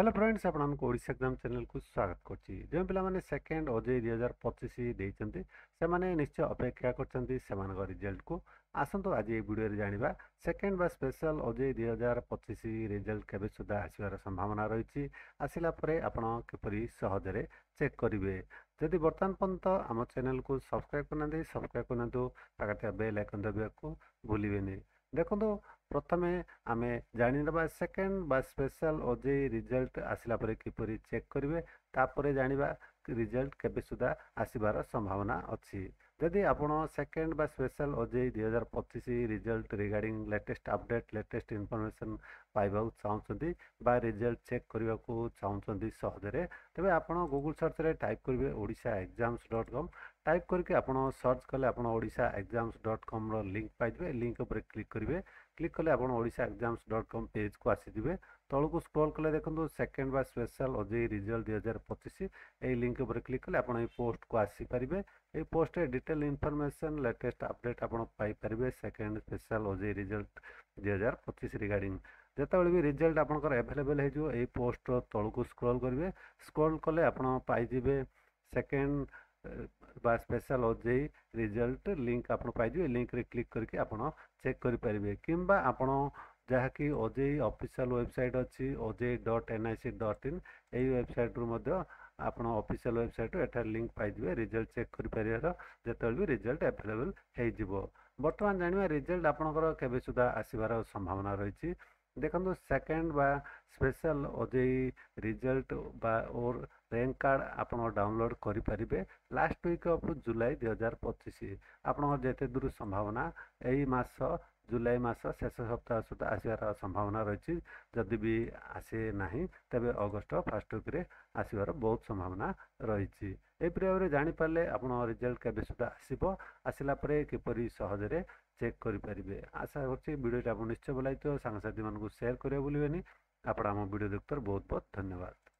Hello friends आपको Odisha exam channel को स्वागत करछि जो पिला माने सेकंड ओजे 2025 देइचंती से माने निश्चय अपेक्षा करचंती सेमान रिजल्ट को आसंतो आज ए वीडियो रे जानिबा सेकंड बा स्पेशल ओजे 2025 रिजल्ट केबे सुधा आसीबार संभावना रहिछि आसिला परे आपण किपरि सहज रे चेक करिवे जदि वर्तमान पर्यंत आम चैनल को सब्सक्राइब करना सब्सक्राइब करना पाखा बेल आइकन दबिया को भूलिबेनी देखो प्रथमे आमे जानि नबा सेकंड बा स्पेशल ओजे रिजल्ट आसिला परे किपरि चेक करिवे तापरे जानिबा रिजल्ट केबे सुधा आसीबार संभावना अछि यदि आपण सेकंड बा special OJEE 2025 result regarding latest update latest information पाइबा चाहउछंती बा रिजल्ट चेक करबा को चाहउछंती सहजरे तबे आपण गूगल सर्च रे टाइप करिवे odishaexams.com टाइप करके आपण सर्च कले आपण odishaexams.com रो लिंक पाइबे लिंक ऊपर क्लिक करिवे क्लिक कले आपण odishaexams.com पेज को आसी दिबे तळु को स्क्रॉल कले देखंतु सेकंड बा स्पेशल ओजे रिजल्ट 2025 ए लिंक ऊपर क्लिक कले आपण ए पोस्ट को आसी परिबे ए पोस्ट रे डिटेल इनफॉरमेशन लेटेस्ट अपडेट आपण पाई परिबे सेकंड स्पेशल ओजे रिजल्ट 2025 रिगार्डिंग जेतेबेले भी रिजल्ट आपनकर अवेलेबल हे जो ए पोस्ट तळु को स्क्रॉल करिवे स्क्रॉल कले आपण पाई दिबे सेकंड बा स्पेशल ओजे रिजल्ट लिंक आपण पाई दिबे लिंक रे क्लिक करके आपण चेक करि परिबे किंबा आपण जहा कि ओजे ऑफिशियल वेबसाइट अछि oj.nic.in एई वेबसाइट रु मध्य आपण ऑफिशियल वेबसाइट एटा लिंक पाई दिबे रिजल्ट चेक करि परियार जेतेबेले भी रिजल्ट अवेलेबल हे जिवो वर्तमान जानिबा रिजल्ट आपनकर केबे सुधा आसीबार संभावना रहिछि देखो सेकंड बा स्पेशल ओजे रिजल्ट बा और रैंक कार्ड आप डाउनलोड करें लास्ट वीक ऑफ जुलाई 2025 आपन जेते दूर संभावना यही मास जुलाई मास शेष सप्ताह सुधा आसबार संभावना रही जदि भी आसे ना तेबे अगस्ट फर्स्ट वीक रे आसबार बहुत संभावना रही भाव जापारे आप रिजल्ट केबे सुधा आसब आसला किपरि सहजरे चेक करें आशा करवीडियो आप निश्चय भल सांगसाथी मानक सेयार करें भूलें आप वीडियो देखते बहुत बहुत धन्यवाद।